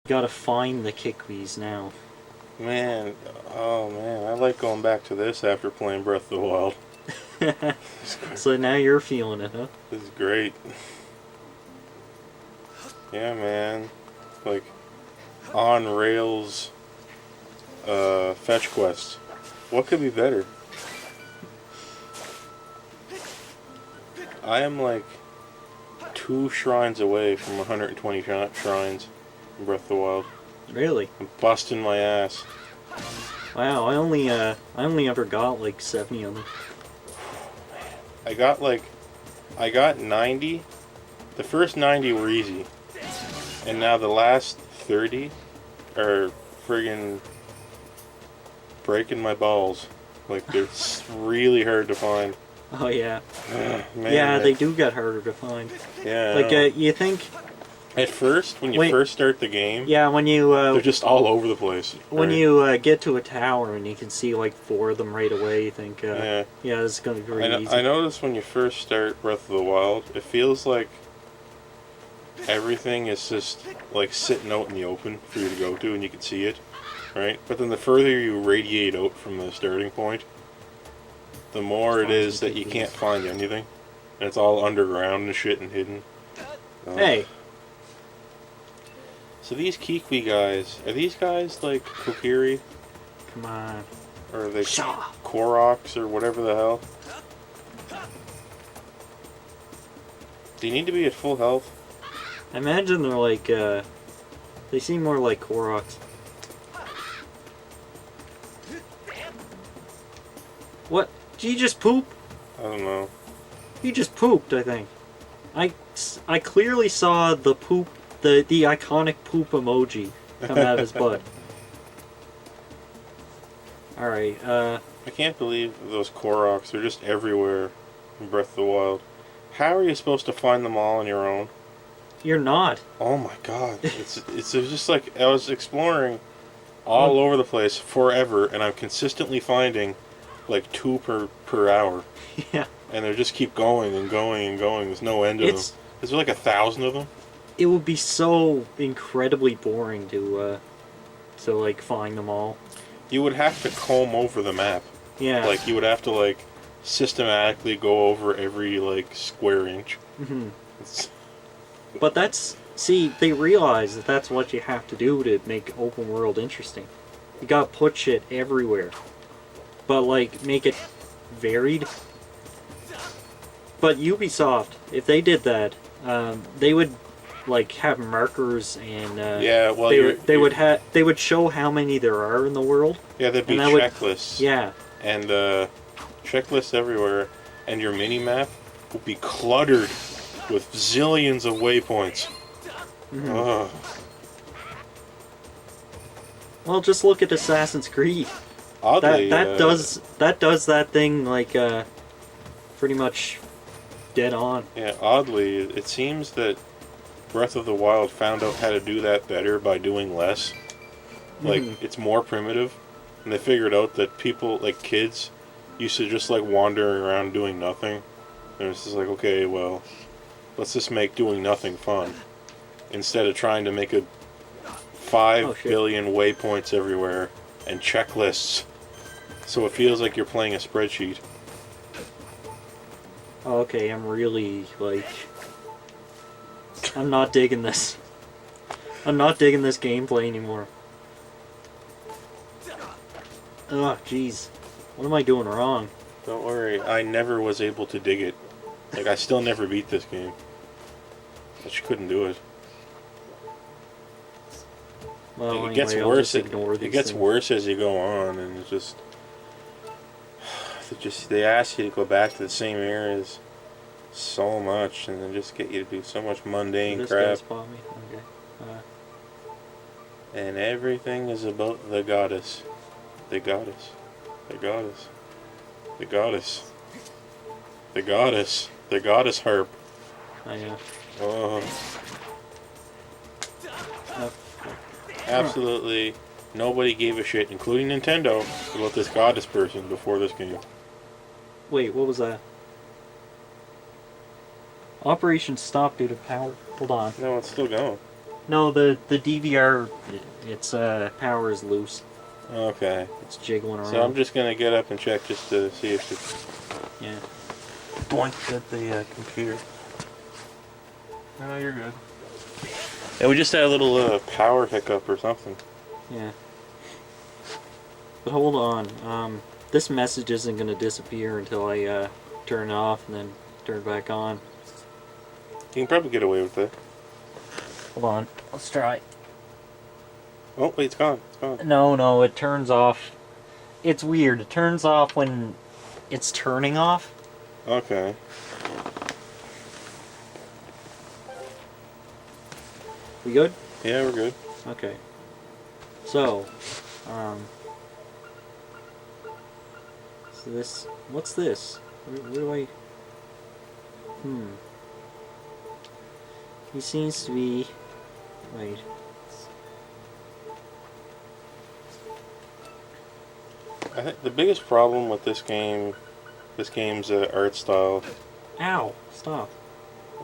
Gotta find the Kikwees now. Man, oh man, I like going back to this after playing Breath of the Wild. So now you're feeling it, huh? This is great. Yeah, man. Like, on rails fetch quests. What could be better? I am like 2 shrines away from 120 shrines in Breath of the Wild. Really? I'm busting my ass. Wow, I only ever got like 70 of them. I got 90. The first 90 were easy. And now the last 30 are friggin' breaking my balls. Like, they're really hard to find. Oh yeah. Man, yeah, they do get harder to find. Yeah. Like, you think... At first, when you first start the game... Yeah, when you... they're just all over the place. When you get to a tower and you can see like 4 of them right away, you think, yeah, this is going to be very easy. I noticed when you first start Breath of the Wild, it feels like everything is just like sitting out in the open for you to go to and you can see it, right? But then the further you radiate out from the starting point, the more it is that you can't find anything. And it's all underground and shit and hidden. Hey! So these Kiwi guys, are these guys like Kokiri? Come on. Or are they Koroks or whatever the hell? Do you need to be at full health? I imagine they're like, they seem more like Koroks. What? Did you just poop? I don't know. He just pooped, I think. I clearly saw the poop, the iconic poop emoji come out of his butt. Alright, I can't believe those Koroks are just everywhere in Breath of the Wild. How are you supposed to find them all on your own? You're not. Oh my god. It's just like, I was exploring all over the place forever, and I'm consistently finding like 2 per hour. Yeah. And they just keep going and going and going. There's no end to them. Is there like 1,000 of them? It would be so incredibly boring to like find them all. You would have to comb over the map. Yeah. Like, you would have to like systematically go over every like square inch. Mm-hmm. But see, they realize that that's what you have to do to make open world interesting. You gotta put shit everywhere. But like, make it varied. But Ubisoft, if they did that, they would like have markers and yeah, well, they would show how many there are in the world. Yeah, there'd be checklists. Yeah, and checklists everywhere, and your mini map would be cluttered with zillions of waypoints. Mm-hmm. Well, just look at Assassin's Creed. Oddly, that does that thing like pretty much dead on. Yeah, oddly, it seems that Breath of the Wild found out how to do that better by doing less. Like, it's more primitive, and they figured out that people, like kids, used to just like wandering around doing nothing. And it's just like, okay, well, let's just make doing nothing fun, instead of trying to make a 5 billion waypoints everywhere and checklists, so it feels like you're playing a spreadsheet. Oh, okay, I'm really, like... I'm not digging this. I'm not digging this gameplay anymore. Ugh, jeez. What am I doing wrong? Don't worry, I never was able to dig it. Like, I still never beat this game. I just couldn't do it. Well, it gets worse. It gets worse as you go on, and it just... They ask you to go back to the same areas so much, and then just get you to do so much mundane crap. Okay. And everything is about the goddess. The goddess. The goddess. The goddess. The goddess. The goddess harp. I know. Oh. Absolutely nobody gave a shit, including Nintendo, about this goddess person before this game. Wait, what was that? Operation stopped due to power. Hold on. No, it's still going. No, the DVR, its power is loose. Okay. It's jiggling around. So I'm just gonna get up and check just to see if it's Yeah. blinked at the computer. No, you're good. Yeah, we just had a little power hiccup or something. Yeah. But hold on. This message isn't going to disappear until I turn it off and then turn it back on. You can probably get away with it. Hold on. Let's try. Oh, wait, it's gone. It's gone. No, it turns off. It's weird. It turns off when it's turning off. Okay. We good? Yeah, we're good. Okay. So, so this, what's this? Where do I, He seems to be, wait. I think the biggest problem with this game's art style, Ow, stop.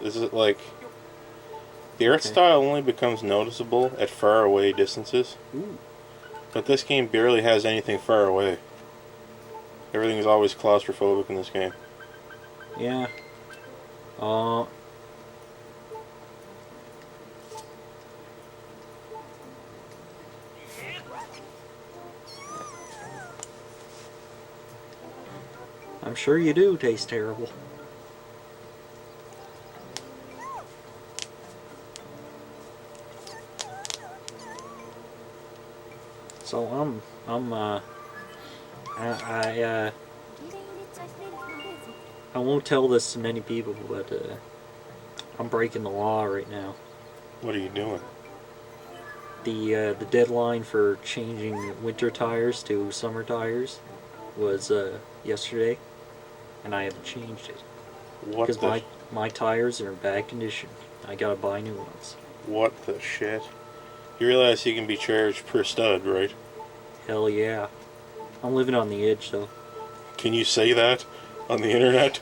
is it like the art style only becomes noticeable at far away distances. Ooh. But this game barely has anything far away. Everything is always claustrophobic in this game. Yeah. I'm sure you do taste terrible. So I won't tell this to many people, but I'm breaking the law right now. What are you doing? The deadline for changing winter tires to summer tires was yesterday, and I haven't changed it What because the my tires are in bad condition. I gotta buy new ones. what the shit? You realize you can be charged per stud, right? Hell yeah! I'm living on the edge though. Can you say that on the internet?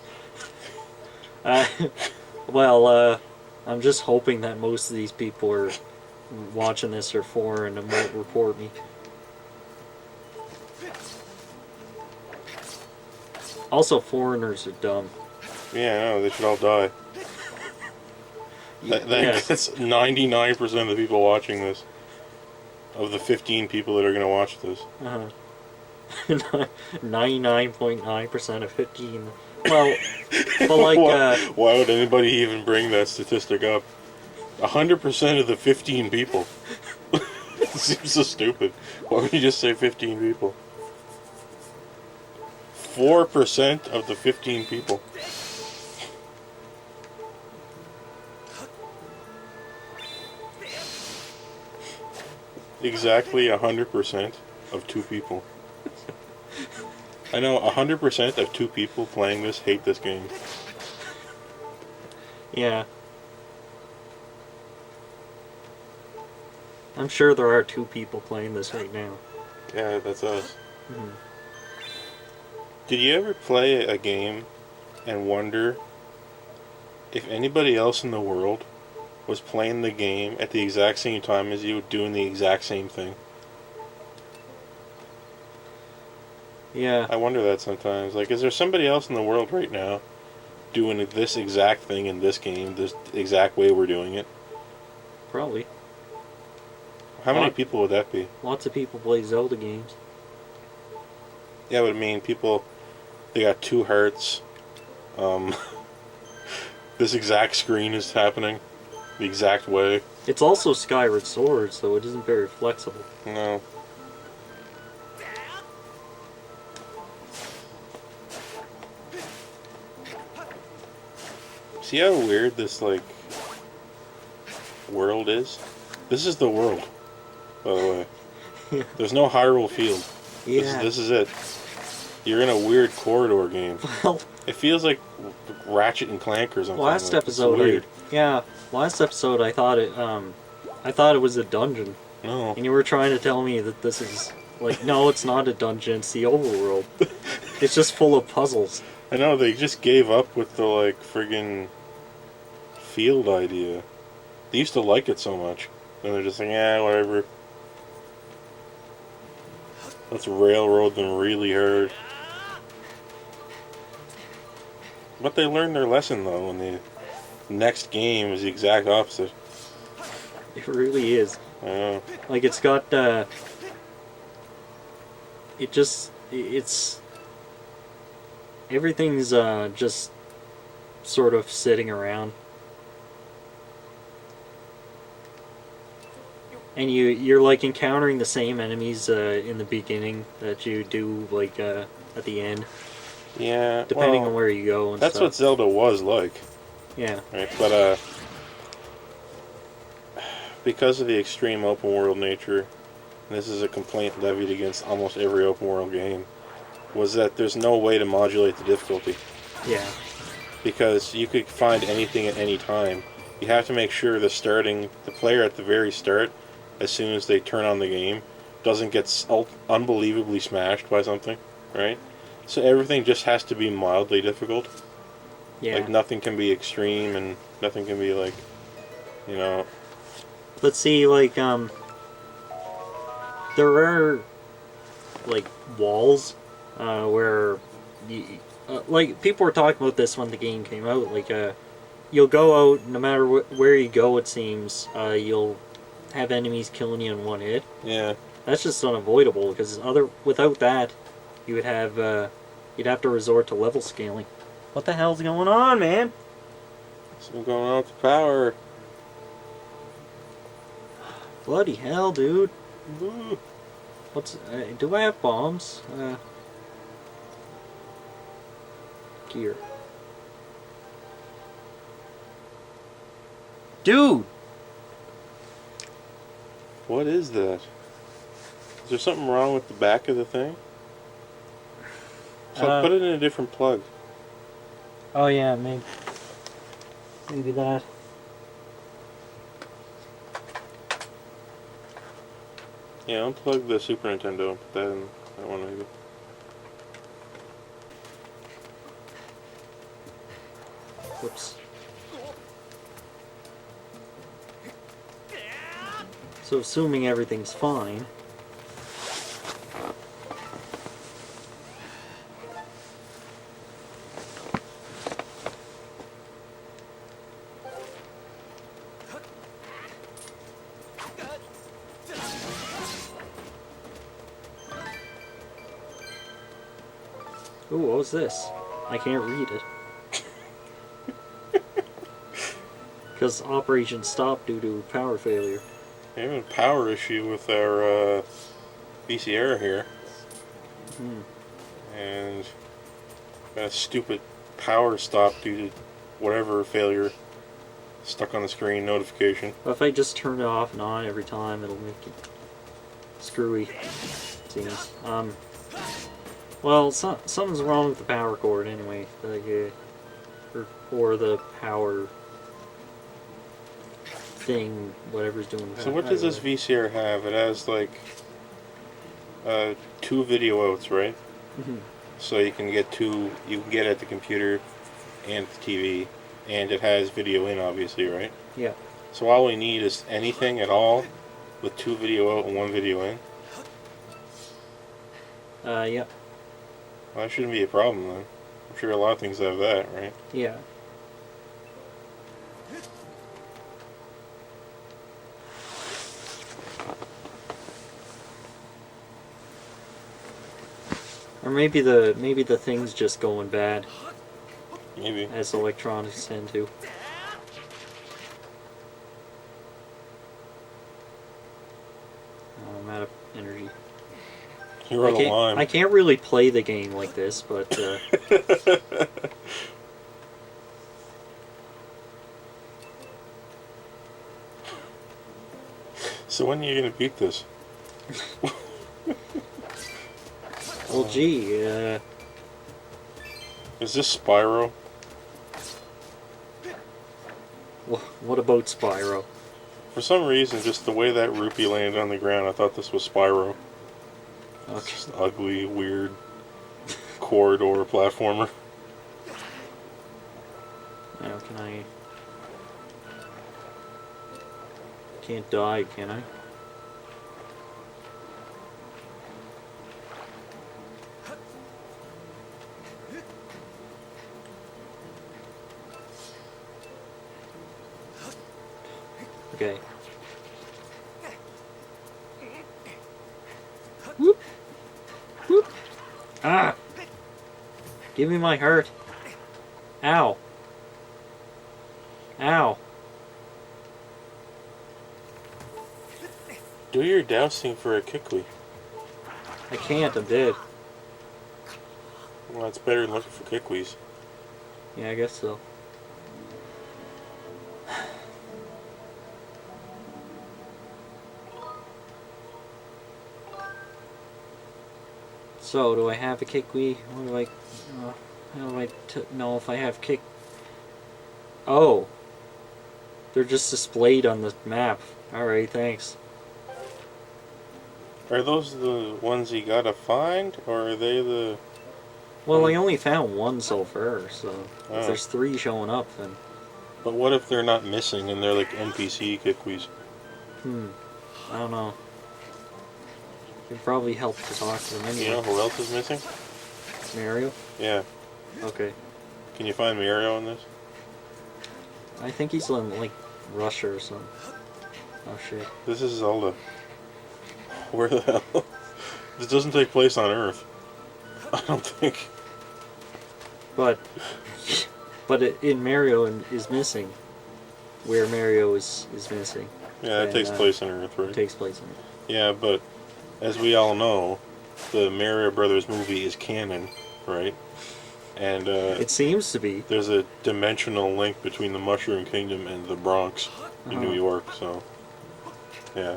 Well, I'm just hoping that most of these people are watching this are foreign and won't report me. Also, foreigners are dumb. Yeah, I know, they should all die. Yes. That's 99% of the people watching this. Of the 15 people that are going to watch this. 99.9% of 15. Well, but like, why would anybody even bring that statistic up? 100% of the 15 people. It seems so stupid. Why would you just say 15 people? 4% of the 15 people. Exactly 100% of 2 people. I know 100% of 2 people playing this hate this game. yeah. I'm sure there are 2 people playing this right now. Yeah, that's us. Mm-hmm. Did you ever play a game and wonder if anybody else in the world was playing the game at the exact same time as you, doing the exact same thing? Yeah. I wonder that sometimes. Like, is there somebody else in the world right now doing this exact thing in this game, this exact way we're doing it? Probably. How many people would that be? Lots of people play Zelda games. Yeah, but I mean, people, they got 2 hearts. This exact screen is happening the exact way. It's also Skyward Sword, so it isn't very flexible. No. See how weird this, like, world is? This is the world, by the way. Yeah. There's no Hyrule Field. Yeah. This is it. You're in a weird corridor game. Well, It feels like Ratchet and Clank or something. last Like, episode, it's weird. last episode I thought it was a dungeon, No. and you were trying to tell me that this is like, no, it's not a dungeon. It's the overworld. It's just full of puzzles. I know, they just gave up with the, like, friggin' field idea. They used to like it so much. And they're just like, yeah, whatever. Let's railroad them really hard. But they learned their lesson, though, and the next game is the exact opposite. It really is. I know. Like, it's got, it's... Everything's, just sort of sitting around. And you're like encountering the same enemies in the beginning that you do like at the end. Yeah, depending on where you go and that's stuff. what Zelda was like. Yeah. Right, but because of the extreme open world nature, and this is a complaint levied against almost every open world game, was that there's no way to modulate the difficulty. Yeah. Because you could find anything at any time. You have to make sure the player at the very start, as soon as they turn on the game, doesn't get unbelievably smashed by something, right? So everything just has to be mildly difficult. Yeah. Like nothing can be extreme and nothing can be like, you know. Let's see, like, there are, like, walls, where, like, people were talking about this when the game came out, like, you'll go out, no matter where you go, it seems, you'll have enemies killing you in one hit. Yeah. That's just unavoidable, because without that, you would have, you'd have to resort to level scaling. What the hell's going on, man? Something going on with the power. Bloody hell, dude. Ooh. Do I have bombs? Gear. Dude! What is that? Is there something wrong with the back of the thing? So put it in a different plug. Oh yeah, maybe that. Yeah, unplug the Super Nintendo and put that in that one maybe. Whoops. So assuming everything's fine. Ooh, what was this? I can't read it. Because operation stopped due to power failure. We have a power issue with our VCR here. And got a stupid power stop due to whatever failure stuck on the screen notification. But if I just turn it off and on every time, it'll make it screwy. Seems. Well, something's wrong with the power cord anyway. Or the power thing, whatever's doing. So what does this VCR have? It has like 2 video outs, right? Mm-hmm. So you can get at the computer and the TV, and it has video in, obviously, right? Yeah. So all we need is anything at all with 2 video out and 1 video in. Yeah. Well, that shouldn't be a problem then. I'm sure a lot of things have that, right? Yeah. Or maybe the thing's just going bad. Maybe. As electronics tend to. I'm out of energy. You're out of line. I can't really play the game like this, but So when are you gonna beat this? well, gee, Is this Spyro? what about Spyro? For some reason, just the way that rupee landed on the ground, I thought this was Spyro. Okay. Just ugly, weird corridor platformer. Now can I Can't die, can I? Okay. Whoop. Whoop. Ah! Give me my heart. Ow. Ow. Do your dousing for a Kikwi. I can't, I'm dead. Well, that's better than looking for Kikwis. Yeah, I guess so. So, do I have a Kikwi? What do I... how do I know if I have kick... Oh! They're just displayed on the map. Alright, thanks. Are those the ones you gotta find, or are they the... Well, I only found one so far, so Oh. if there's 3 showing up, then... But what if they're not missing and they're like NPC Kikwis? I don't know. It'd probably help to talk to them anyway. You know who else is missing? Mario? Yeah. Okay. Can you find Mario in this? I think he's in, like, Russia or something. Oh, shit. This is Zelda. Where the hell? This doesn't take place on Earth. I don't think. But in Mario is missing. Where Mario is missing. Yeah, it takes place on Earth, right? It takes place on Earth. Yeah, but as we all know, the Mario Brothers movie is canon, right? And It seems to be. there's a dimensional link between the Mushroom Kingdom and the Bronx in New York, so yeah.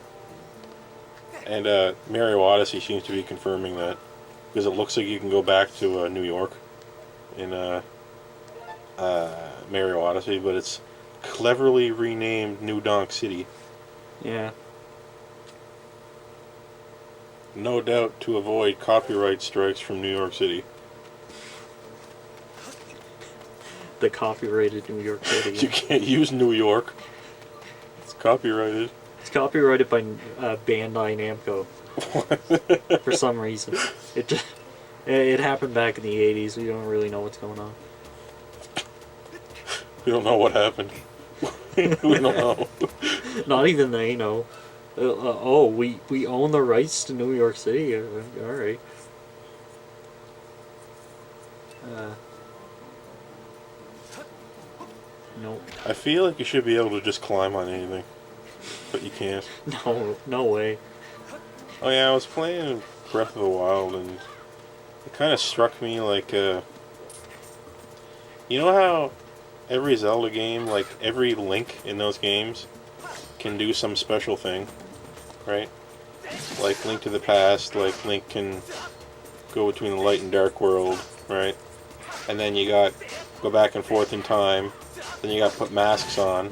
And Mario Odyssey seems to be confirming that, because it looks like you can go back to New York in Mario Odyssey, but it's cleverly renamed New Donk City. Yeah. No doubt to avoid copyright strikes from New York City. The copyrighted New York You City. can't use New York. It's copyrighted. It's copyrighted by Bandai Namco. For some reason. It happened back in the 80s. We don't really know what's going on. We don't know what happened. We don't know. Not even they know. Oh, we own the rights to New York City. Alright. Nope. I feel like you should be able to just climb on anything, but you can't. No way. Oh yeah, I was playing Breath of the Wild, and it kind of struck me like, you know how every Zelda game, like every Link in those games, can do some special thing, right? Like Link to the Past, like Link can go between the light and dark world, right? And then you got go back and forth in time. Then you got put masks on.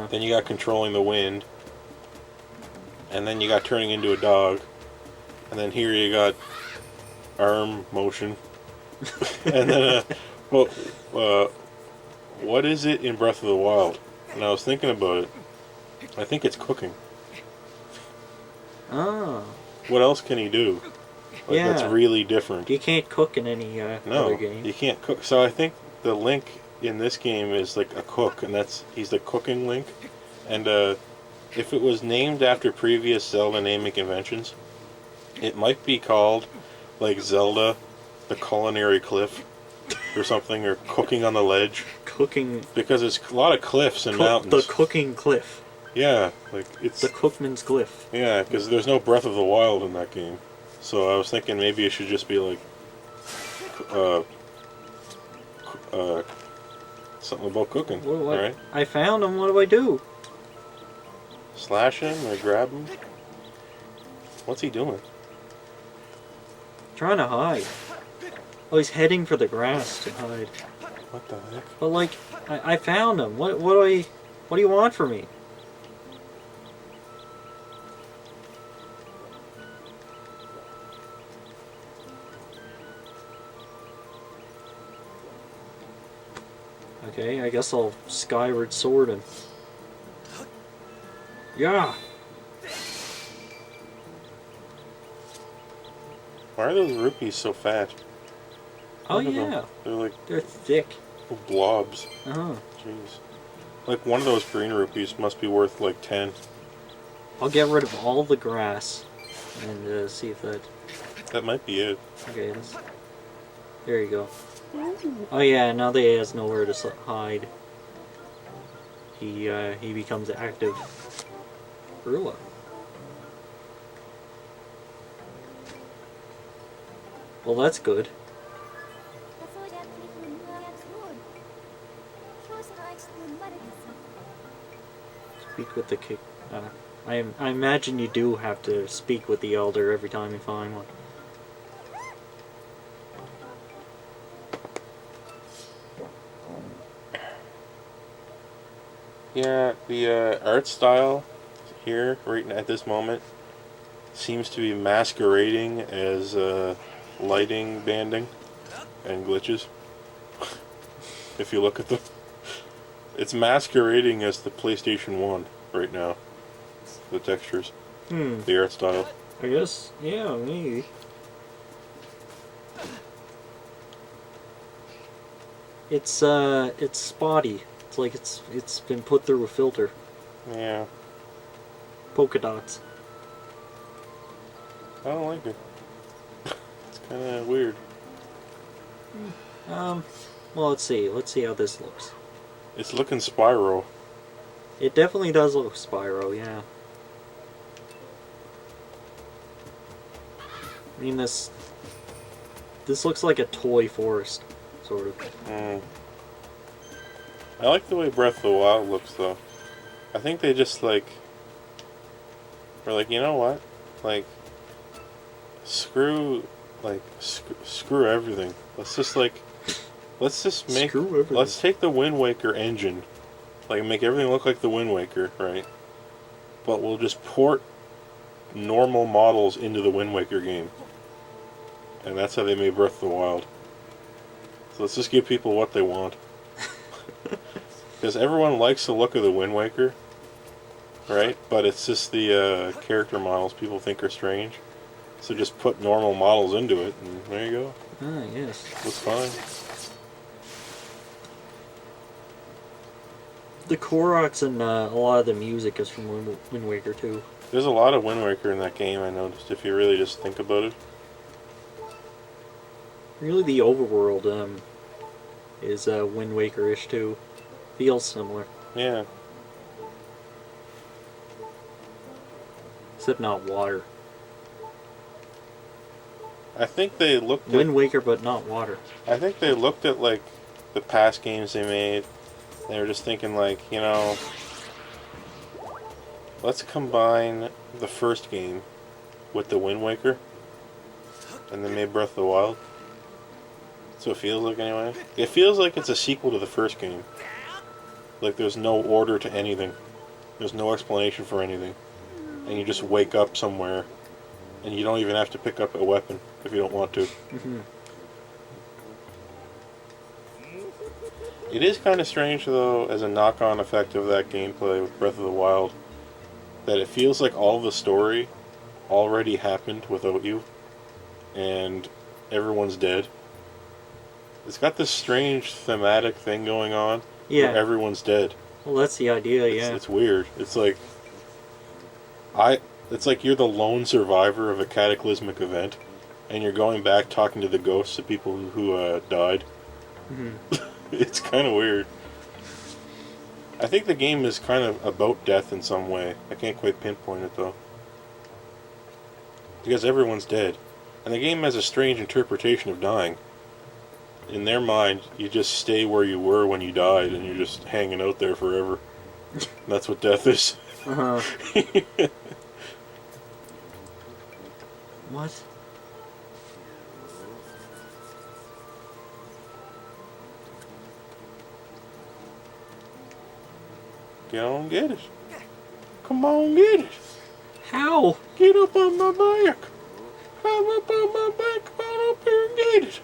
Then you got controlling the wind. And then you got turning into a dog. And then here you got arm motion. And then, what is it in Breath of the Wild? And I was thinking about it. I think it's cooking. Oh. What else can he do? Like, Yeah. that's really different. You can't cook in any other game. You can't cook. So I think the Link in this game is like a cook, and he's the cooking Link. And if it was named after previous Zelda naming conventions, it might be called like Zelda, the Culinary Cliff, or something, or Cooking on the Ledge. Cooking. Because there's a lot of cliffs and mountains. The cooking cliff. Yeah, like it's The Cookman's Cliff. yeah, because there's no Breath of the Wild in that game. So I was thinking maybe it should just be like something about cooking. What? Alright? I found him. What do I do? Slash him or grab him? What's he doing? Trying to hide. Oh, he's heading for the grass to hide. What the heck? But like, I found him. What do you want from me? Okay, I guess I'll Skyward Sword him. Yeah. Why are those rupees so fat? Oh Look at them. yeah. They're like They're thick. little blobs. Uh-huh. Jeez. Like one of those green rupees must be worth like 10. I'll get rid of all the grass and see if that. That might be it. Okay. There you go. Oh yeah. Now that he has nowhere to hide, he becomes active. Rula. Well, that's good. Speak with the kick. I imagine you do have to speak with the elder every time you find one. Yeah, the art style here, right at this moment, seems to be masquerading as lighting banding and glitches. If you look at it's masquerading as the PlayStation 1 right now. The textures, the art style. I guess, yeah, maybe. It's spotty. It's like it's been put through a filter. Yeah, Polka dots. I don't like it. It's kind of weird. Well, let's see. Let's see how this looks. It's looking Spyro. It definitely does look Spyro, yeah. I mean, this looks like a toy forest, sort of. I like the way Breath of the Wild looks, though. I think they just, like... We're like, you know what? Like... Screw everything. Let's just, like... Let's just make... Screw everything. Let's take the Wind Waker engine. Like, make everything look like the Wind Waker, right? But we'll just port normal models into the Wind Waker game. And that's how they made Breath of the Wild. So let's just give people what they want. Because everyone likes the look of the Wind Waker, right? But it's just the character models people think are strange. So just put normal models into it, and there you go. Ah, yes. Looks fine. The Koroks and a lot of the music is from Wind Waker too. There's a lot of Wind Waker in that game, I noticed, if you really just think about it. Really, the overworld is Wind Waker-ish too. Feels similar, Yeah. except not water. I think they looked at... Wind Waker, but not water. I think they looked at, like, the past games they made. They were just thinking, like, you know... Let's combine the first game with the Wind Waker. And then made Breath of the Wild. That's what it feels like, anyway. It feels like it's a sequel to the first game. Like, there's no order to anything. There's no explanation for anything. And you just wake up somewhere. And you don't even have to pick up a weapon if you don't want to. It is kind of strange, though, as a knock-on effect of that gameplay with Breath of the Wild, that it feels like all the story already happened without you, and everyone's dead. It's got this strange thematic thing going on, Yeah. where everyone's dead. Well, that's the idea, yeah. It's weird. It's like... It's like you're the lone survivor of a cataclysmic event, and you're going back talking to the ghosts of people who died. It's kind of weird. I think the game is kind of about death in some way. I can't quite pinpoint it, though. Because everyone's dead. And the game has a strange interpretation of dying. In their mind, you just stay where you were when you died, and you're just hanging out there forever. That's what death is. What? Get on, get it. Come on, get it. How? Get up on my back. Come up on my back. Come on up here and get it.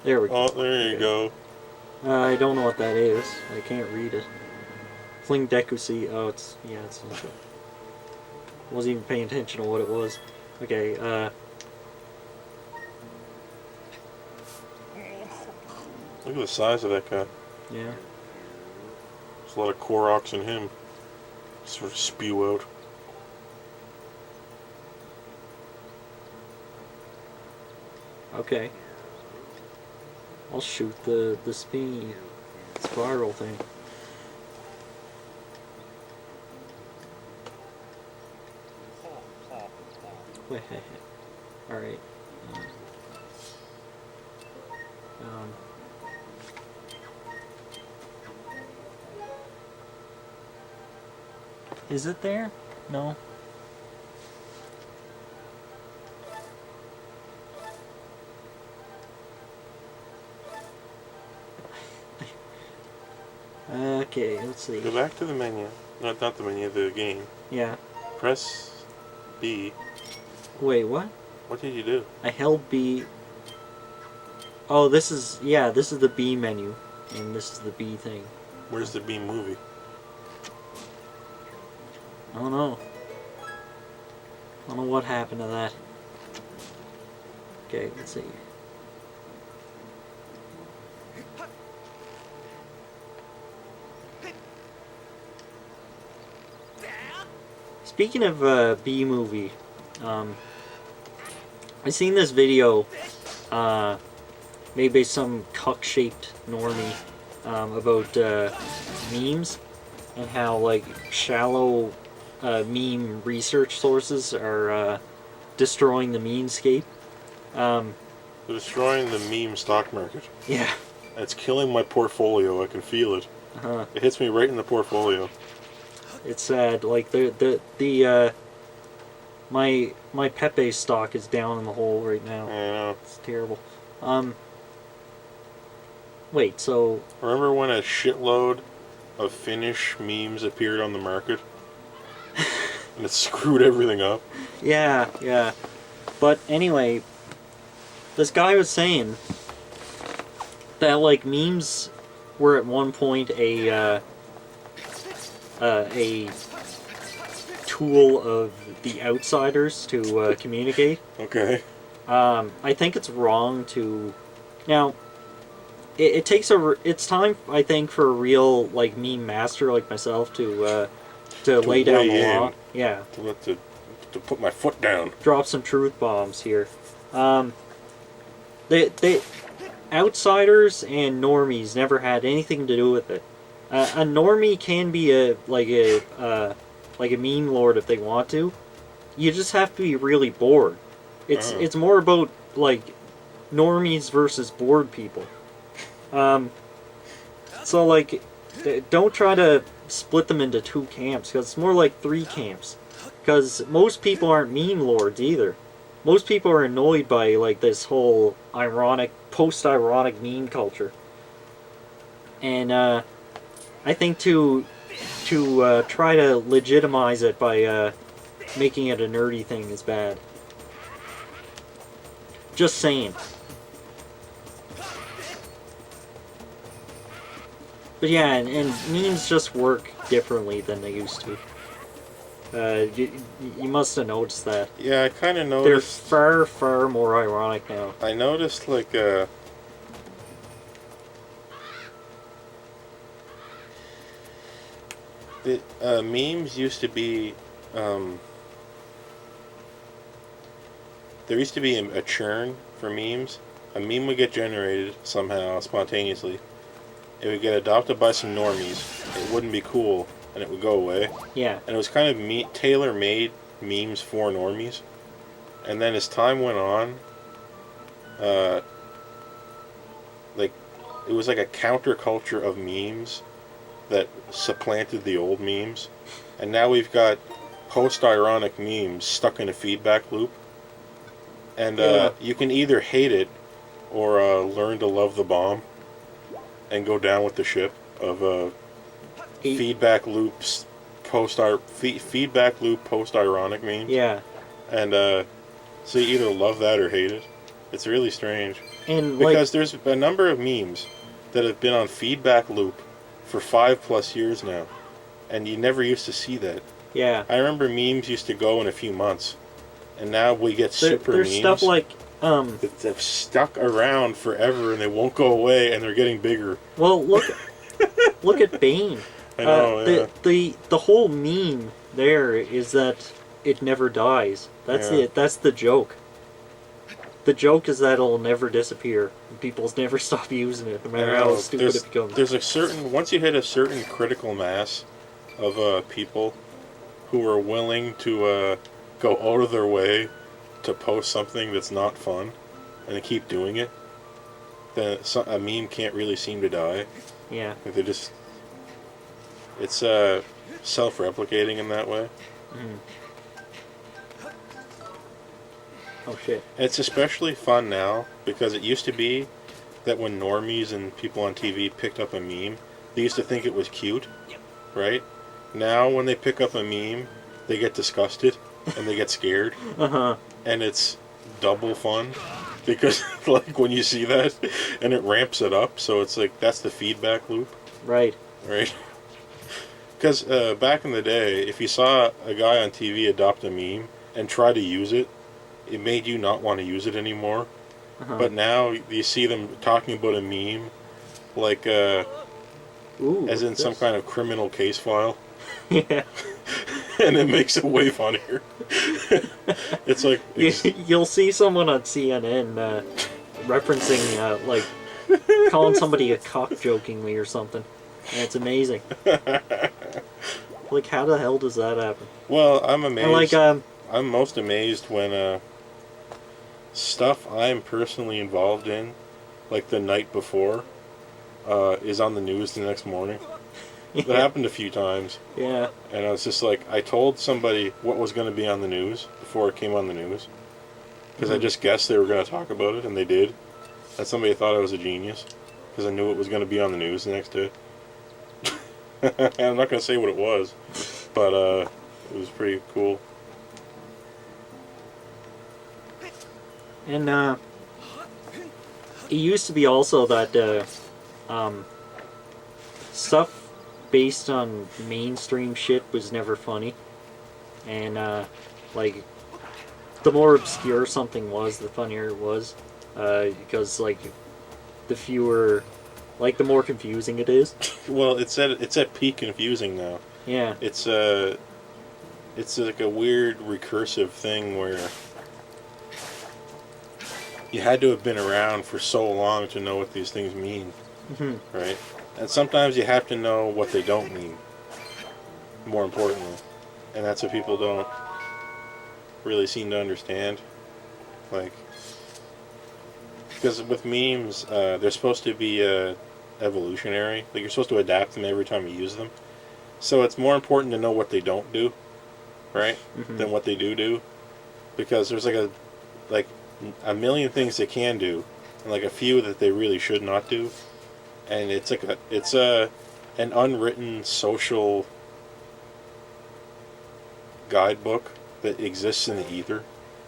There we go. Oh, there you go. I don't know what that is. I can't read it. Fling Dekusi. Oh, it's wasn't even paying attention to what it was. Okay, Look at the size of that guy. yeah. There's a lot of Koroks in him. Sort of spew out. Okay. I'll shoot the spinny spiral thing. Wait, alright. Um, is it there? No. Okay, let's see. Go back to the menu. Not the menu, the game. Yeah. Press B. Wait, what? What did you do? I held B. Oh, this is the B menu, and this is the B thing. Where's the B movie? I don't know. I don't know what happened to that. Okay, let's see. Speaking of B movie, I seen this video made by some cuck-shaped normie about memes and how like shallow meme research sources are destroying the memescape. They're destroying the meme stock market. Yeah. It's killing my portfolio. I can feel it. It hits me right in the portfolio. It's sad. Like my Pepe stock is down in the hole right now. I know. It's terrible. Wait, so Remember when a shitload of Finnish memes appeared on the market? And it screwed everything up? yeah. But anyway, this guy was saying that like memes were at one point a tool of the outsiders to communicate. Okay. I think it's wrong to now. It takes it's time, I think, for a real like meme master like myself to lay down the law. Yeah. To put my foot down. Drop some truth bombs here. They outsiders and normies never had anything to do with it. A normie can be a meme lord if they want to. You just have to be really bored. It's more about like normies versus bored people. So like, don't try to split them into two camps, because it's more like three camps. Because most people aren't meme lords either. Most people are annoyed by like this whole ironic, post-ironic meme culture. And I think to try to legitimize it by making it a nerdy thing is bad. Just saying. But yeah, and memes just work differently than they used to. You must have noticed that. Yeah, I kind of They're noticed. far, far more ironic now. I noticed like the memes used to be there used to be a churn for memes. A meme would get generated somehow spontaneously. It would get adopted by some normies. It wouldn't be cool, and it would go away. Yeah. And it was kind of tailor-made memes for normies. And then as time went on, like it was like a counterculture of memes that supplanted the old memes. And now we've got post-ironic memes stuck in a feedback loop. And you can either hate it or learn to love the bomb and go down with the ship of feedback loops, feedback loop post-ironic memes. Yeah. And so you either love that or hate it. It's really strange. And because there's a number of memes that have been on feedback loop for 5+ years now. and you never used to see that. Yeah. I remember memes used to go in a few months, and now we get super There's memes. stuff like that have stuck around forever, and they won't go away, and they're getting bigger. well, look at Bane. I know. Yeah. The whole meme there is that it never dies. That's Yeah. it. That's the joke. The joke is that it'll never disappear. People never stop using it, no matter how stupid it becomes. There's a certain once you hit a certain critical mass of people who are willing to go out of their way to post something that's not fun, and they keep doing it, then a meme can't really seem to die. Yeah. Like it's self-replicating in that way. Mm. Oh shit. And it's especially fun now because it used to be that when normies and people on TV picked up a meme, they used to think it was cute, right? Now when they pick up a meme, they get disgusted and they get scared. Uh-huh. And it's double fun because like when you see that and it ramps it up, so it's like that's the feedback loop. Right. Right? Because back in the day, if you saw a guy on TV adopt a meme and try to use it, it made you not want to use it anymore. Uh-huh. But now you see them talking about a meme like Ooh, as in some kind of criminal case file. Yeah. And it makes it way funnier. It's like You'll see someone on CNN referencing like calling somebody a cock jokingly or something, and it's amazing. Like, how the hell does that happen? Well, I'm amazed. And like I'm most amazed when stuff I'm personally involved in, like the night before, is on the news the next morning. yeah. That happened a few times. Yeah. And I was just like, I told somebody what was going to be on the news before it came on the news. Because I just guessed they were going to talk about it, and they did. And somebody thought I was a genius. Because I knew it was going to be on the news the next day. I'm not going to say what it was. But it was pretty cool. And it used to be also that stuff based on mainstream shit was never funny, and like the more obscure something was, the funnier it was, because like the fewer, like the more confusing it is. Well, it's at peak confusing now. Yeah. It's like a weird recursive thing where you had to have been around for so long to know what these things mean, right? And sometimes you have to know what they don't mean, more importantly. And that's what people don't really seem to understand. Like, because with memes, they're supposed to be evolutionary. Like, you're supposed to adapt them every time you use them. So it's more important to know what they don't do, right? Than what they do. Because there's like a million things they can do, and like a few that they really should not do. And it's like an unwritten social guidebook that exists in the ether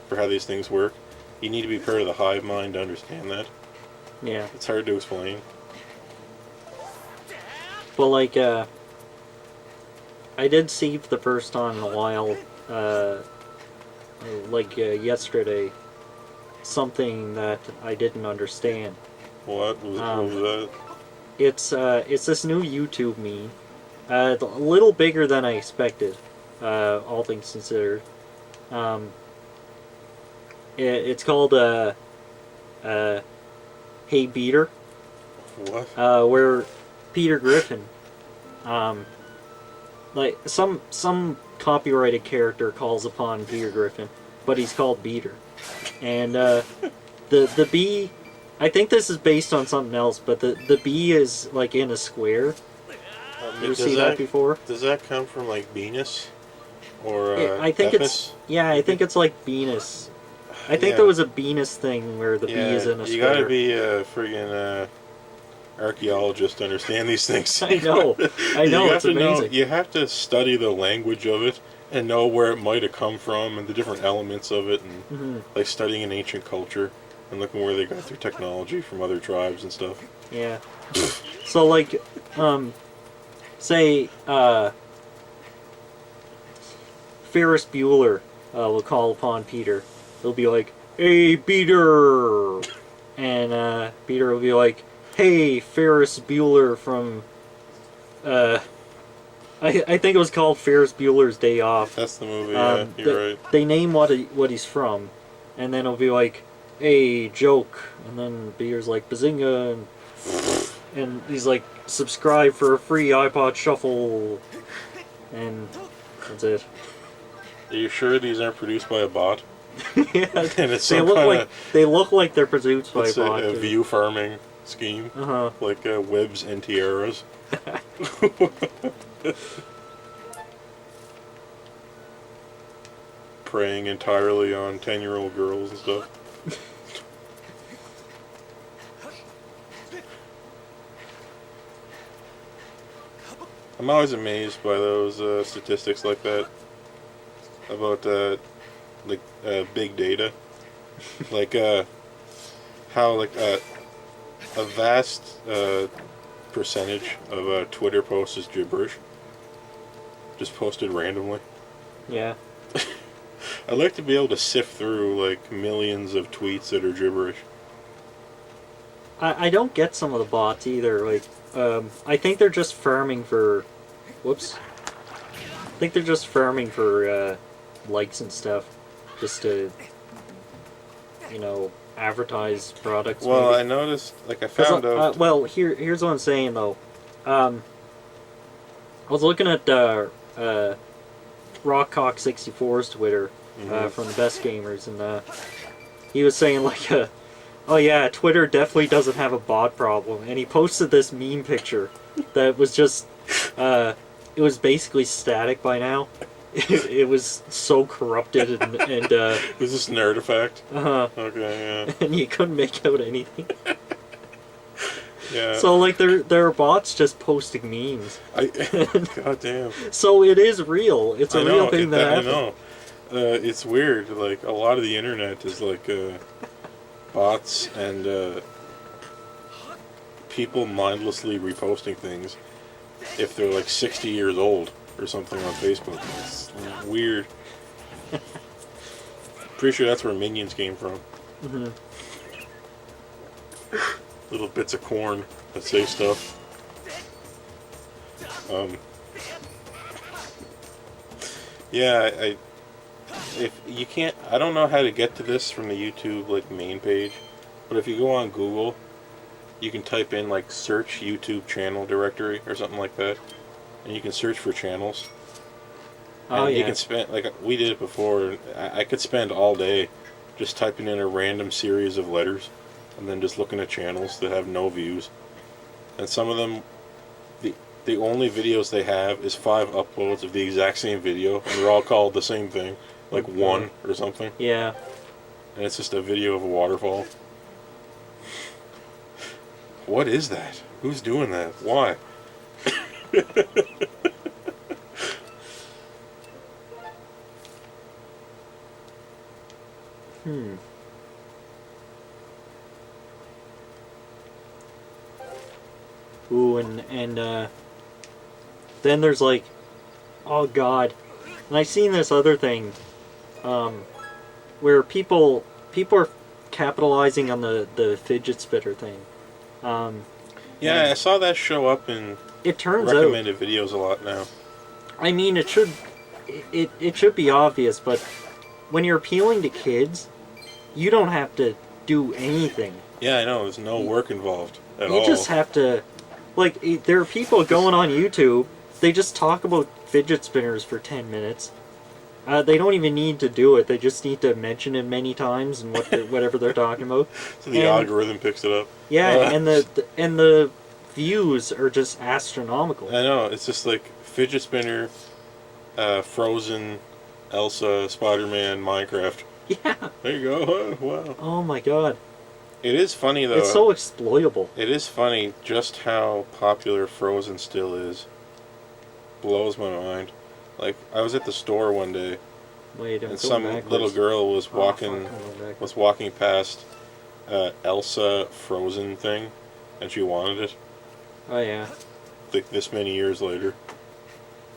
for how these things work. You need to be part of the hive mind to understand that. Yeah. It's hard to explain. Well, like I did see for the first time in a while, yesterday, something that I didn't understand. What was that? It's this new YouTube meme, a little bigger than I expected, all things considered. It's called Hey Beater. What? Where Peter Griffin, like some copyrighted character calls upon Peter Griffin, but he's called Beater, and the bee. I think this is based on something else, but the bee is like in a square. You ever see that before? Does that come from like Venus, or I think Epis? I think it's like Venus. I think there was a Venus thing where the bee is in a square. You gotta be a friggin' archaeologist to understand these things. I know, it's amazing. You have to study the language of it and know where it might have come from and the different elements of it, and like studying an ancient culture and looking where they got their technology from other tribes and stuff. Yeah. So like, say Ferris Bueller will call upon Peter. He'll be like, "Hey, Peter," and Peter will be like, "Hey, Ferris Bueller from." I think it was called Ferris Bueller's Day Off. That's the movie. Yeah, you're right. They name what he's from, and then it'll be like, "Hey, joke," and then Peter's like, "Bazinga," and he's like, "Subscribe for a free iPod Shuffle," and that's it. Are you sure these aren't produced by a bot? Yeah, And it's they look like they're produced by a bot. a view farming scheme, like Webb's Anti-Errors. Preying entirely on 10-year-old girls and stuff. I'm always amazed by those statistics like that about big data, like how a vast percentage of Twitter posts is gibberish, just posted randomly. Yeah. I'd like to be able to sift through like millions of tweets that are gibberish. I don't get some of the bots either. Like, I think they're just farming for. Whoops. I think they're just farming for likes and stuff, just to, advertise products. Well, maybe. I noticed, like, I found out. Well, here's what I'm saying though. I was looking at Rockcock64's Twitter from the Best Gamers, and he was saying like, "Oh yeah, Twitter definitely doesn't have a bot problem," and he posted this meme picture that was just, it was basically static by now. It was so corrupted and Is this an artifact? Okay, yeah. and you couldn't make out anything. Yeah. So like there are bots just posting memes. God damn. So it is real. It's a real thing that happened. I know. It's weird. Like a lot of the internet is like bots and people mindlessly reposting things if they're like 60 years old or something on Facebook. It's weird. Pretty sure that's where Minions came from. Little bits of corn that say stuff. Yeah, if you can't, I don't know how to get to this from the YouTube like main page, but if you go on Google, you can type in like search YouTube channel directory or something like that, and you can search for channels. Oh, and yeah. You can spend, like we did it before. I could spend all day just typing in a random series of letters, and then just looking at channels that have no views. And some of them, the only videos they have is 5 uploads of the exact same video, and they're all called the same thing, like one or something. Yeah. And it's just a video of a waterfall. What is that? Who's doing that? Why? Ooh, and then there's like, oh god, and I seen this other thing, where people are capitalizing on the fidget spinner thing. Yeah, I saw that show up in It turns recommended videos a lot now. I mean, it should be obvious, but when you're appealing to kids, you don't have to do anything. Yeah, I know. There's no work involved at all. You just have to, like, there are people going on YouTube, they just talk about fidget spinners for 10 minutes. They don't even need to do it. They just need to mention it many times and whatever they're talking about. So the algorithm picks it up. Yeah, and the views are just astronomical. I know. It's just like fidget spinner, Frozen, Elsa, Spider-Man, Minecraft. Yeah. There you go. Wow. Oh my god. It is funny though. It's so exploitable. It is funny just how popular Frozen still is. Blows my mind. Like, I was at the store one day, Wait, and some little girl was walking past Elsa Frozen thing, and she wanted it. Oh yeah. Like this many years later.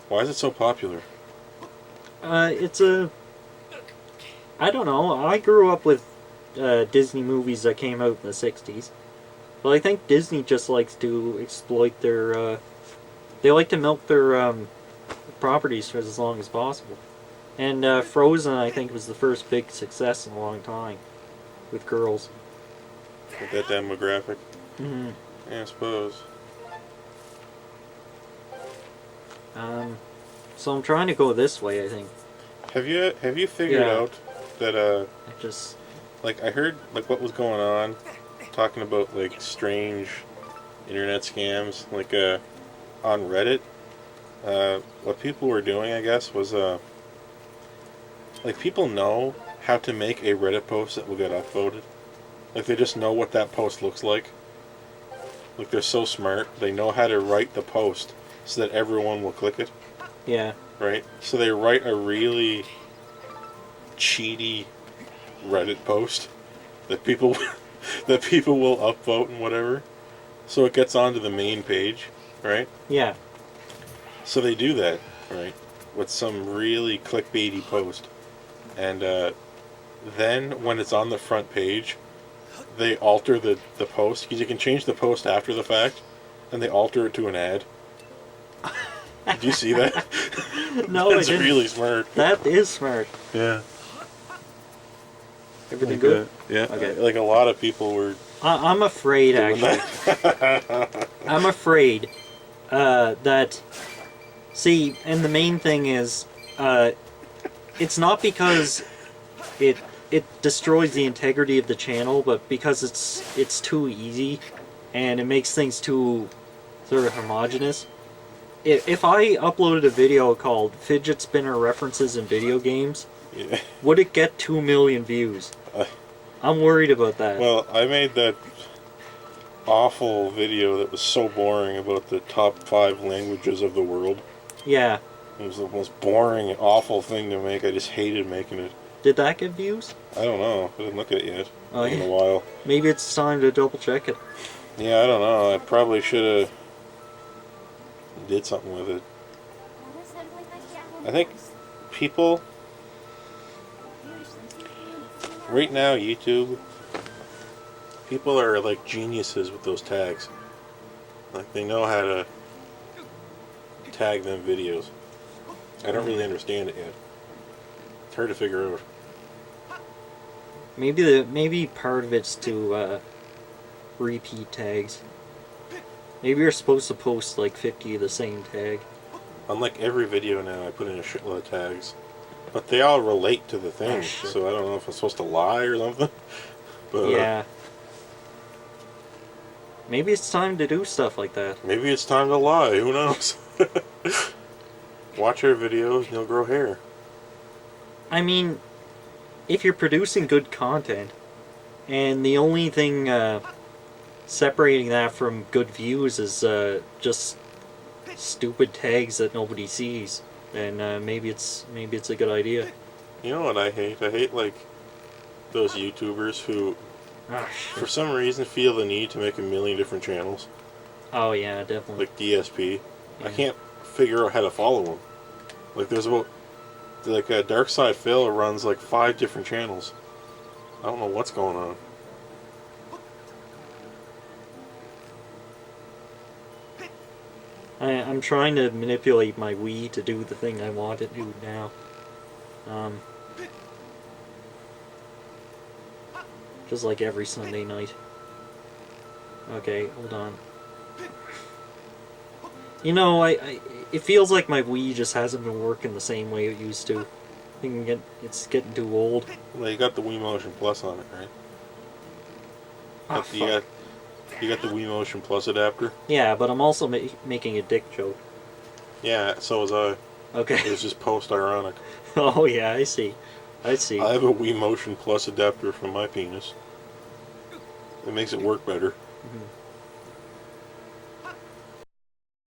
Why is it so popular? It's a... I don't know. I grew up with Disney movies that came out in the 60s. But I think Disney just likes to exploit their... they like to milk their properties for as long as possible. And Frozen, I think, was the first big success in a long time with girls. With that demographic. Mm-hmm. Yeah, I suppose. So I'm trying to go this way, I think. Have you figured Yeah. out that I just... like I heard like what was going on, talking about like strange internet scams like on Reddit. What people were doing, I guess, was like people know how to make a Reddit post that will get upvoted. Like they just know what that post looks like. Like they're so smart, they know how to write the post so that everyone will click it. Yeah. Right? So they write a really cheaty Reddit post that people that people will upvote and whatever. So it gets onto the main page, right? Yeah. So they do that, right? With some really clickbaity post. And then when it's on the front page, they alter the post, because you can change the post after the fact, and they alter it to an ad. Did you see that? No, I That's didn't. really smart. That is smart. Yeah. Everything Like, good? yeah. Okay. Like a lot of people were I'm afraid, doing actually. that. I'm afraid that... See, and the main thing is, it's not because it destroys the integrity of the channel, but because it's too easy, and it makes things too sort of homogenous. If I uploaded a video called Fidget Spinner References in Video Games, Yeah. would it get 2 million views? I'm worried about that. Well, I made that awful video that was so boring about the top 5 languages of the world. Yeah. It was the most boring and awful thing to make. I just hated making it. Did that get views? I don't know. I didn't look at it yet. Oh, In yeah. a while. Maybe it's time to double check it. Yeah, I don't know. I probably should have did something with it. I think people right now, YouTube, people are like geniuses with those tags. Like they know how to tag them videos. I don't really understand it yet. It's hard to figure out. Maybe part of it's to repeat tags. Maybe you're supposed to post like 50 of the same tag. On like every video now, I put in a shitload of tags, but they all relate to the thing. shit. So I don't know if I'm supposed to lie or something. But Yeah. Maybe it's time to do stuff like that. maybe it's time to lie. Who knows? Watch our videos and you'll grow hair. I mean, if you're producing good content, and the only thing separating that from good views is just stupid tags that nobody sees, then maybe it's a good idea. You know what I hate? I hate like those YouTubers who, Ah, for shit. some reason, feel the need to make a million different channels, Oh yeah, definitely. like DSP. I Yeah. can't figure out how to follow them. Like there's about like Dark Side Phil runs like 5 different channels. I don't know what's going on. I'm trying to manipulate my Wii to do the thing I want it to do now. Just like every Sunday night. Okay, hold on. You know, it feels like my Wii just hasn't been working the same way it used to. I think it's getting too old. Well, you got the Wii Motion Plus on it, right? Ah, You fuck. you got the Wii Motion Plus adapter. Yeah, but I'm also making a dick joke. Yeah, so was I. It Okay. was just post-ironic. Oh yeah, I see. I see. I have a Wii Motion Plus adapter for my penis. It makes it work better. Mhm.